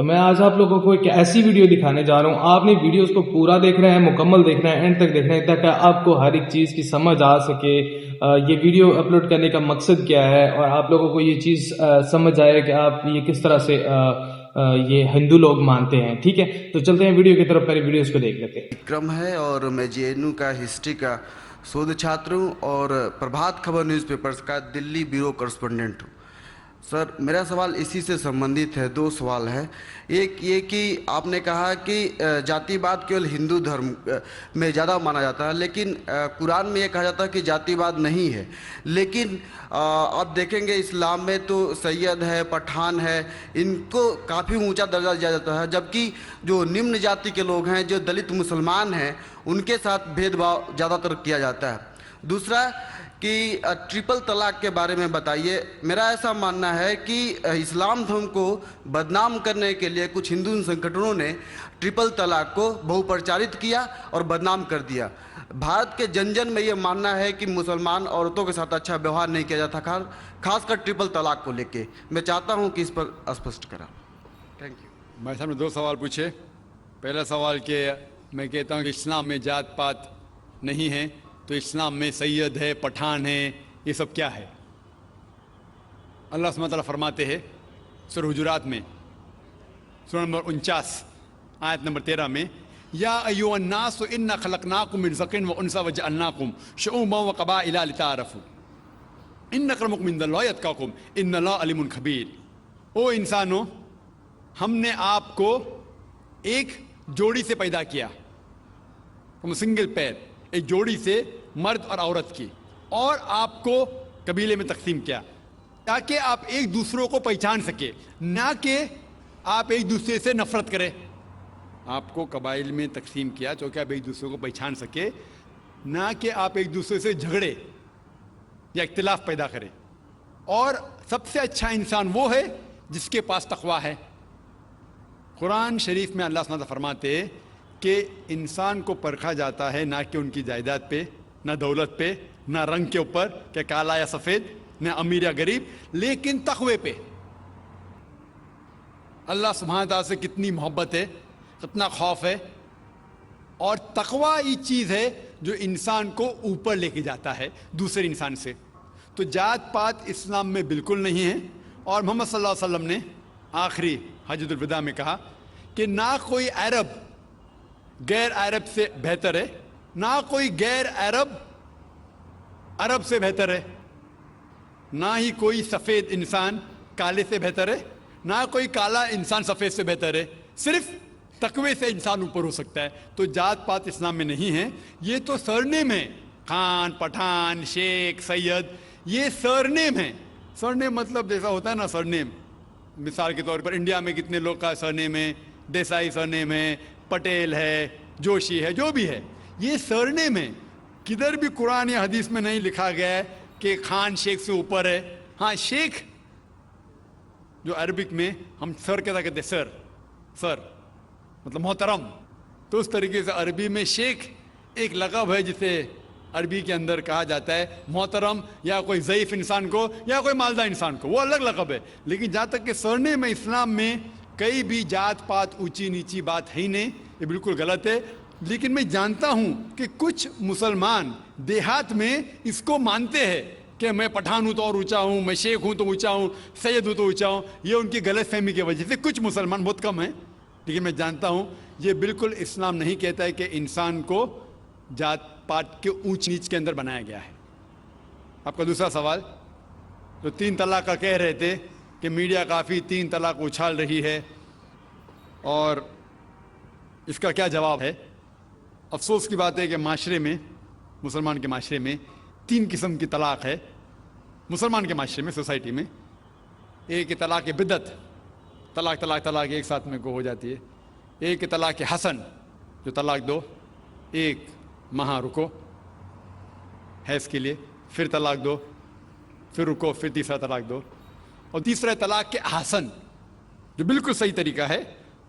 تو میں آج آپ لوگوں کو ایک ایسی ویڈیو دکھانے جا رہا ہوں. آپ نے ویڈیوز کو پورا دیکھنا ہے, مکمل دیکھنا ہے, اینڈ تک دیکھنا ہے تاکہ آپ کو ہر ایک چیز کی سمجھ آ سکے. یہ ویڈیو اپلوڈ کرنے کا مقصد کیا ہے اور آپ لوگوں کو یہ چیز سمجھ آئے کہ آپ یہ کس طرح سے یہ ہندو لوگ مانتے ہیں. ٹھیک ہے, تو چلتے ہیں ویڈیو کی طرف, پہلے ویڈیوز کو دیکھ لیتے ہیں. وکرم ہے اور میں جے این یو کا ہسٹری کا شودھ چھاتر ہوں اور پربھات خبر نیوز پیپرز کا دلی بیورو کرسپونڈنٹ ہوں. سر, میرا سوال اسی سے سمبندھت ہے. دو سوال ہے. ایک یہ کہ آپ نے کہا کہ جاتی واد کیول ہندو دھرم میں زیادہ مانا جاتا ہے, لیکن قرآن میں یہ کہا جاتا ہے کہ جاتی واد نہیں ہے. لیکن آپ دیکھیں گے اسلام میں تو سید ہے, پٹھان ہے, ان کو کافی اونچا درجہ دیا جاتا ہے, جبکہ جو نمن جاتی کے لوگ ہیں, جو دلت مسلمان ہیں, ان کے ساتھ بھید بھاؤ زیادہ تر کیا جاتا ہے. دوسرا کہ ٹرپل طلاق کے بارے میں بتائیے. میرا ایسا ماننا ہے کہ اسلام دھرم کو بدنام کرنے کے لیے کچھ ہندو سنگھٹنوں نے ٹرپل طلاق کو بہو پرچارت کیا اور بدنام کر دیا. بھارت کے جن جن میں یہ ماننا ہے کہ مسلمان عورتوں کے ساتھ اچھا ویوہار نہیں کیا جاتا, خاص کر ٹرپل طلاق کو لے کے. میں چاہتا ہوں کہ اس پر اسپشٹ کرا. Thank you. بھائی صاحب نے دو سوال پوچھے. پہلا سوال کہ میں کہتا ہوں کہ اسلام میں جات پات نہیں ہے, تو اسلام میں سید ہے, پٹھان ہے, یہ سب کیا ہے؟ اللہ سبحانہ وتعالیٰ فرماتے ہیں سورہ حجرات میں, سورہ نمبر 49 آیت نمبر 13 میں, یا ایھا الناس انا خلقناکم من ذکر و انثی وجعلناکم شعوبا وقبائل لتعارفوا ان اکرمکم عند اللہ اتقاکم ان اللہ علیم خبیر. او انسانوں, ہم نے آپ کو ایک جوڑی سے پیدا کیا, سنگل پیر, ایک جوڑی سے مرد اور عورت کی, اور آپ کو قبیلے میں تقسیم کیا تاکہ آپ ایک دوسروں کو پہچان سکے, نہ کہ آپ ایک دوسرے سے نفرت کریں. آپ کو قبائل میں تقسیم کیا تو کہ آپ ایک دوسرے کو پہچان سکے, نہ کہ آپ ایک دوسرے سے جھگڑے یا اختلاف پیدا کریں. اور سب سے اچھا انسان وہ ہے جس کے پاس تقویٰ ہے. قرآن شریف میں اللہ سبحانہ فرماتے ہیں کہ انسان کو پرکھا جاتا ہے نہ کہ ان کی جائیداد پہ, نہ دولت پہ, نہ رنگ کے اوپر کہ کالا یا سفید, نہ امیر یا غریب, لیکن تقوی پہ. اللہ سبحانہ تعالیٰ سے کتنی محبت ہے, کتنا خوف ہے, اور تقوی یہ چیز ہے جو انسان کو اوپر لے کے جاتا ہے دوسرے انسان سے. تو جات پات اسلام میں بالکل نہیں ہے. اور محمد صلی اللہ علیہ وسلم نے آخری حجۃ الوداع میں کہا کہ نہ کوئی عرب غیر عرب سے بہتر ہے, نہ کوئی غیر عرب عرب سے بہتر ہے, نہ ہی کوئی سفید انسان کالے سے بہتر ہے, نہ کوئی کالا انسان سفید سے بہتر ہے. صرف تقوی سے انسان اوپر ہو سکتا ہے. تو جات پات اسلام میں نہیں ہے. یہ تو سرنیم ہے, خان, پٹھان, شیخ, سید, یہ سرنیم ہے. سرنیم مطلب جیسا ہوتا ہے نا, سرنیم مثال کے طور پر انڈیا میں کتنے لوگ کا سرنیم ہے, دیسائی سرنیم ہے, پٹیل ہے, جوشی ہے, جو بھی ہے, یہ سرنیم ہے. کدھر بھی قرآن یا حدیث میں نہیں لکھا گیا ہے کہ خان شیخ سے اوپر ہے. ہاں, شیخ جو عربک میں ہم سر کہتا کہتے, سر, سر مطلب محترم, تو اس طریقے سے عربی میں شیخ ایک لقب ہے جسے عربی کے اندر کہا جاتا ہے محترم, یا کوئی ضعیف انسان کو یا کوئی مالدار انسان کو, وہ الگ لقب ہے. لیکن جہاں تک کہ سرنیم میں اسلام میں کئی بھی جات پات اونچی نیچی بات ہے ہی نہیں, یہ بالکل غلط ہے. لیکن میں جانتا ہوں کہ کچھ مسلمان دیہات میں اس کو مانتے ہیں کہ میں پٹھان ہوں تو اور اونچا ہوں, میں شیخ ہوں تو اونچا ہوں, سید ہوں تو اونچا ہوں. یہ ان کی غلط فہمی کی وجہ سے کچھ مسلمان, بہت کم ہیں, لیکن میں جانتا ہوں یہ بالکل اسلام نہیں کہتا ہے کہ انسان کو جات پات کے اونچ نیچ کے اندر بنایا گیا ہے. آپ کا دوسرا سوال جو 3 طلاق کا کہہ رہے تھے کہ میڈیا کافی 3 طلاق اچھال رہی ہے, اور اس کا کیا جواب ہے؟ افسوس کی بات ہے کہ معاشرے میں, مسلمان کے معاشرے میں 3 قسم کی طلاق ہے. مسلمان کے معاشرے میں, سوسائٹی میں, ایک طلاق بدعت, طلاق طلاق طلاق ایک ساتھ میں کو ہو جاتی ہے. ایک طلاق حسن جو طلاق دو, 1 ماہ رکو حیض کے لیے, پھر طلاق دو, پھر رکو, پھر تیسرا طلاق دو. اور تیسرا طلاق کے حسن جو بالکل صحیح طریقہ ہے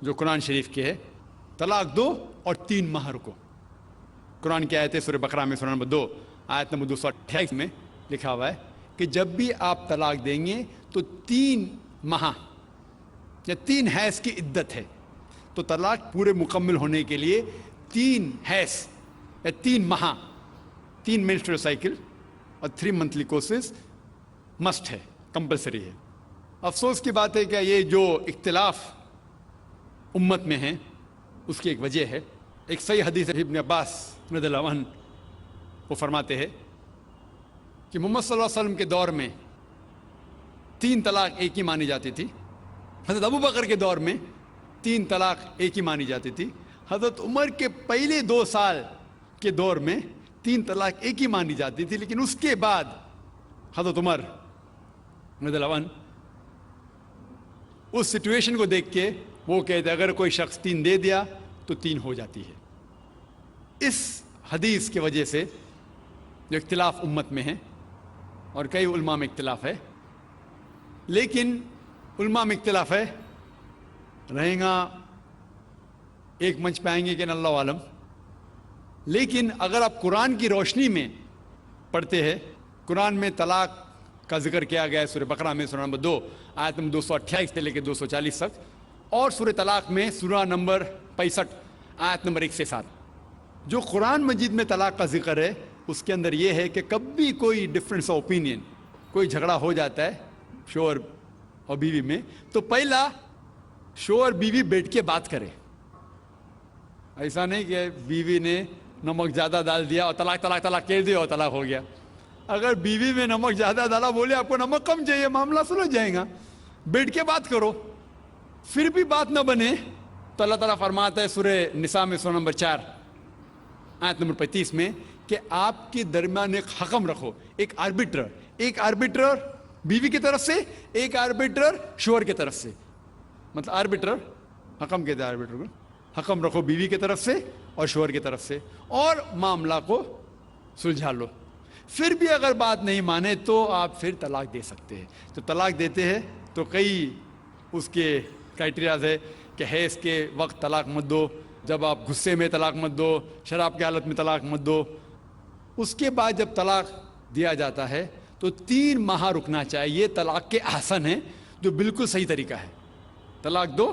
جو قرآن شریف کے ہے, طلاق دو اور 3 ماہ رکو. قرآن کی آیت ہے سورہ بقرہ میں, سورہ نمبر 2 آیت نمبر 228 میں لکھا ہوا ہے کہ جب بھی آپ طلاق دیں گے تو 3 ماہ یا 3 حیض کی عدت ہے، تو طلاق پورے مکمل ہونے کے لیے 3 حیض یا 3 ماہ، 3 menstrual سائیکل اور 3 monthly courses مسٹ ہے، کمپلسری ہے۔ افسوس کی بات ہے کہ یہ جو اختلاف امت میں ہیں اس کی ایک وجہ ہے۔ ایک صحیح حدیث ابن عباس رضی اللہ عنہ وہ فرماتے ہیں کہ محمد صلی اللہ علیہ وسلم کے دور میں 3 طلاق ایک ہی مانی جاتی تھی، حضرت ابو بکر کے دور میں 3 طلاق ایک ہی مانی جاتی تھی، حضرت عمر کے پہلے 2 سال کے دور میں 3 طلاق ایک ہی مانی جاتی تھی، لیکن اس کے بعد حضرت عمر رضی اللہ عنہ اس سچویشن کو دیکھ کے وہ کہتے اگر کوئی شخص 3 دے دیا تو 3 ہو جاتی ہے۔ اس حدیث کی وجہ سے جو اختلاف امت میں ہے اور کئی علماء میں اختلاف ہے، لیکن علماء میں اختلاف ہے، رہیں گا ایک منچ پہ آئیں گے کہ اللہ عالم، لیکن اگر آپ قرآن کی روشنی میں پڑھتے ہیں، قرآن میں طلاق کا ذکر کیا گیا ہے سورہ بقرہ میں سورہ نمبر 2 آیت نمبر 228 سے لے کے 240 تک، اور سورہ طلاق میں سورہ نمبر 65 آیت نمبر 1 سے 7۔ جو قرآن مجید میں طلاق کا ذکر ہے اس کے اندر یہ ہے کہ کبھی کوئی ڈفرینس آف اوپینین، کوئی جھگڑا ہو جاتا ہے شوہر اور بیوی میں، تو پہلا شوہر بیوی بیٹھ کے بات کرے۔ ایسا نہیں کہ بیوی نے نمک زیادہ ڈال دیا اور طلاق طلاق طلاق کہہ دیا اور طلاق ہو گیا۔ اگر بیوی میں نمک زیادہ ڈالا، بولے آپ کو نمک کم چاہیے، معاملہ سلجھ جائے گا، بیٹھ کے بات کرو۔ پھر بھی بات نہ بنے تو اللہ تعالیٰ فرماتا ہے سورہ نساء میں سورہ نمبر 4 آیت نمبر 35 میں کہ آپ کے درمیان ایک حکم رکھو، ایک آربیٹر بیوی کی طرف سے، ایک آربیٹر شوہر کی طرف سے۔ مطلب آربیٹر حکم کہتے ہیں، آربیٹر کو حکم رکھو بیوی کی طرف سے اور شوہر کی طرف سے، اور معاملہ کو سلجھا لو۔ پھر بھی اگر بات نہیں مانے تو آپ پھر طلاق دے سکتے ہیں۔ تو طلاق دیتے ہیں تو کئی اس کے کرائٹیریاز ہے کہ حیض کے وقت طلاق مت دو، جب آپ غصے میں طلاق مت دو، شراب کی حالت میں طلاق مت دو۔ اس کے بعد جب طلاق دیا جاتا ہے تو 3 ماہ رکنا چاہیے۔ طلاق کے احسن ہیں جو بالکل صحیح طریقہ ہے، طلاق دو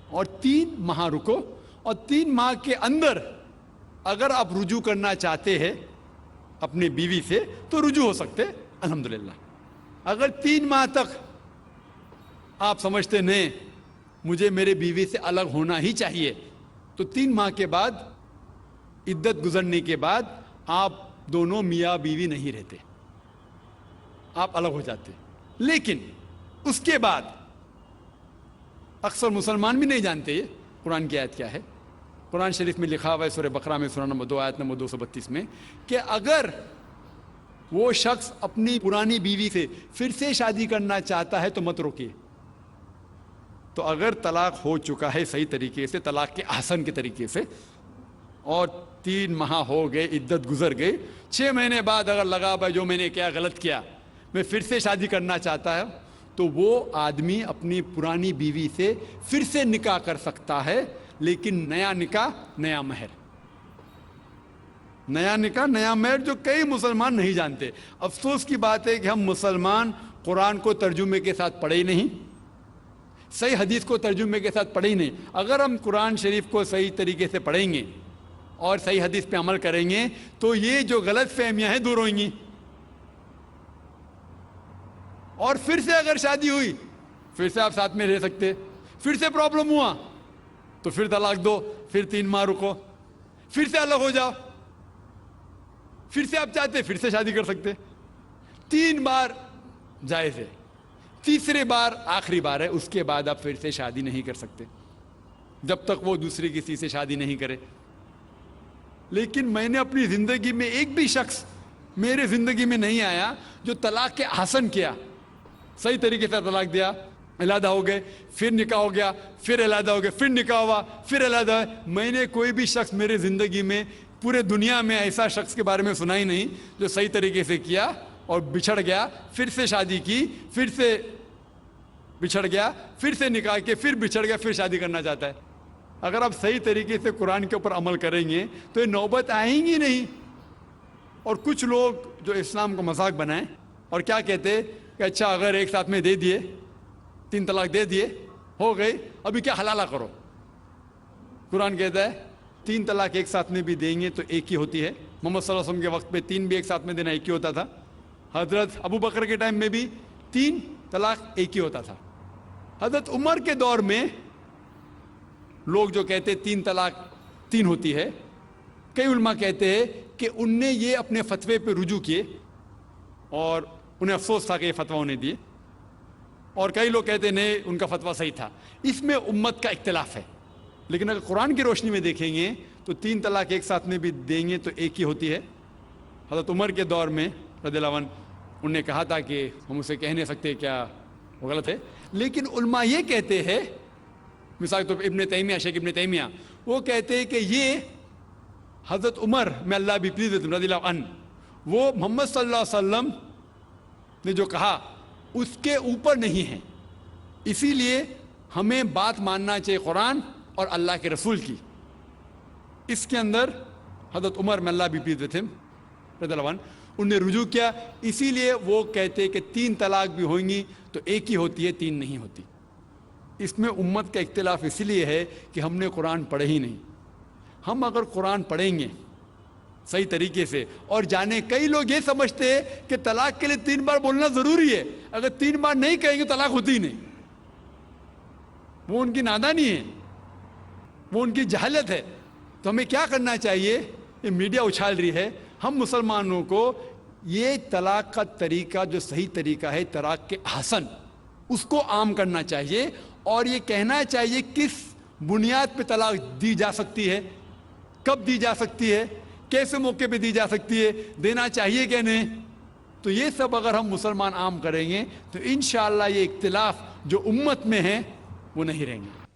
اور 3 ماہ رکو، اور 3 ماہ کے اندر اگر آپ رجوع کرنا چاہتے ہیں اپنی بیوی سے تو رجوع ہو سکتے الحمدللہ۔ اگر 3 ماہ تک آپ سمجھتے نہیں مجھے میرے بیوی سے الگ ہونا ہی چاہیے، تو 3 ماہ کے بعد عدت گزرنے کے بعد آپ دونوں میاں بیوی نہیں رہتے، آپ الگ ہو جاتے۔ لیکن اس کے بعد اکثر مسلمان بھی نہیں جانتے یہ قرآن کی آیت کیا ہے۔ قرآن شریف میں لکھا ہوا ہے سورہ بقرہ میں سورہ نمبر 2 آیت نمبر 232 میں کہ اگر وہ شخص اپنی پرانی بیوی سے پھر سے شادی کرنا چاہتا ہے تو مت روکیے۔ تو اگر طلاق ہو چکا ہے صحیح طریقے سے، طلاق کے احسن کے طریقے سے، اور 3 ماہ ہو گئے، عدت گزر گئی، 6 مہینے بعد اگر لگا بھائی جو میں نے کیا غلط کیا، میں پھر سے شادی کرنا چاہتا ہے، تو وہ آدمی اپنی پرانی بیوی سے پھر سے نکاح کر سکتا ہے، لیکن نیا نکاح نیا مہر، نیا نکاح نیا مہر، جو کئی مسلمان نہیں جانتے۔ افسوس کی بات ہے کہ ہم مسلمان قرآن کو ترجمے کے ساتھ پڑھے ہی نہیں، صحیح حدیث کو ترجمے کے ساتھ پڑھے ہی نہیں۔ اگر ہم قرآن شریف کو صحیح طریقے سے پڑھیں گے اور صحیح حدیث پہ عمل کریں گے تو یہ جو غلط فہمیاں ہیں دور ہوئیں گی، اور پھر سے اگر شادی ہوئی پھر سے آپ ساتھ میں رہ سکتے، پھر سے پرابلم ہوا تو پھر طلاق دو، پھر 3 ماہ رکو، پھر سے الگ ہو جاؤ، پھر سے آپ چاہتے پھر سے شادی کر سکتے۔ 3 بار جائز ہے، تیسرے بار آخری بار ہے، اس کے بعد آپ پھر سے شادی نہیں کر سکتے جب تک وہ دوسری کسی سے شادی نہیں کرے۔ لیکن میں نے اپنی زندگی میں ایک بھی شخص میرے زندگی میں نہیں آیا جو طلاق کے احسن کیا، صحیح طریقے سے طلاق دیا، علیحدہ ہو گئے، پھر نکاح ہو گیا، پھر علیحدہ ہو گئے، پھر نکاح ہوا، پھر علیحدہ ہے۔ میں نے کوئی بھی شخص میرے زندگی میں پورے دنیا میں ایسا شخص کے بارے میں سنا ہی نہیں جو صحیح طریقے سے کیا اور بچھڑ گیا، پھر سے شادی کی، پھر سے بچھڑ گیا، پھر سے نکاح کے، پھر بچھڑ گیا، پھر شادی کرنا چاہتا ہے۔ اگر آپ صحیح طریقے سے قرآن کے اوپر عمل کریں گے تو یہ نوبت آئیں گی نہیں۔ اور کچھ لوگ جو اسلام کو مذاق بنائیں اور کیا کہتے کہ اچھا اگر ایک ساتھ میں دے دیے، 3 طلاق دے دیے ہو گئی, ابھی کیا حلالہ کرو. قرآن کہتا ہے 3 طلاق ایک ساتھ میں بھی دیں گے تو ایک ہی ہوتی ہے. محمد صلی اللہ علیہ وسلم کے وقت پہ 3 بھی ایک ساتھ میں دینا ایک ہی ہوتا تھا. حضرت ابو بکر کے ٹائم میں بھی 3 طلاق ایک ہی ہوتا تھا. حضرت عمر کے دور میں لوگ جو کہتے 3 طلاق 3 ہوتی ہے, کئی علماء کہتے ہیں کہ ان نے یہ اپنے فتوے پہ رجوع کیے اور انہیں افسوس تھا کہ یہ فتویٰ انہیں دیے, اور کئی لوگ کہتے نہیں ان کا فتویٰ صحیح تھا. اس میں امت کا اختلاف ہے. لیکن اگر قرآن کی روشنی میں دیکھیں گے تو 3 طلاق ایک ساتھ میں بھی دیں گے تو ایک ہی ہوتی ہے. حضرت عمر کے دور میں رضی اللہ عنہ انہوں نے کہا تھا کہ ہم اسے کہہ نہیں سکتے, کیا وہ غلط ہے. لیکن علماء یہ کہتے ہیں, مثال کے طور پر ابن تیمیہ, شیخ ابن تیمیہ, وہ کہتے ہیں کہ یہ حضرت عمر میں اللہ بھی پلیز رضی اللہ عنہ, وہ محمد صلی اللہ علیہ وسلم نے جو کہا اس کے اوپر نہیں ہے. اسی لیے ہمیں بات ماننا چاہیے قرآن اور اللہ کے رسول کی. اس کے اندر حضرت عمر میں اللہ بھی پلیز رضی اللہ عنہ انہوں نے رجوع کیا. اسی لیے وہ کہتے کہ 3 طلاق بھی ہوئیں گی تو ایک ہی ہوتی ہے, 3 نہیں ہوتی. اس میں امت کا اختلاف اسی لیے ہے کہ ہم نے قرآن پڑھے ہی نہیں. ہم اگر قرآن پڑھیں گے صحیح طریقے سے اور جانے, کئی لوگ یہ سمجھتے ہیں کہ طلاق کے لیے 3 بار بولنا ضروری ہے, اگر 3 بار نہیں کہیں گے طلاق ہوتی ہی نہیں. وہ ان کی نادانی ہے, وہ ان کی جہالت ہے. تو ہمیں کیا کرنا چاہیے, یہ میڈیا اچھال رہی ہے, ہم مسلمانوں کو یہ طلاق کا طریقہ جو صحیح طریقہ ہے طلاق کے احسن, اس کو عام کرنا چاہیے اور یہ کہنا چاہیے کس بنیاد پہ طلاق دی جا سکتی ہے, کب دی جا سکتی ہے, کیسے موقع پہ دی جا سکتی ہے, دینا چاہیے کہ نہیں. تو یہ سب اگر ہم مسلمان عام کریں گے تو انشاءاللہ یہ اختلاف جو امت میں ہیں وہ نہیں رہیں گے.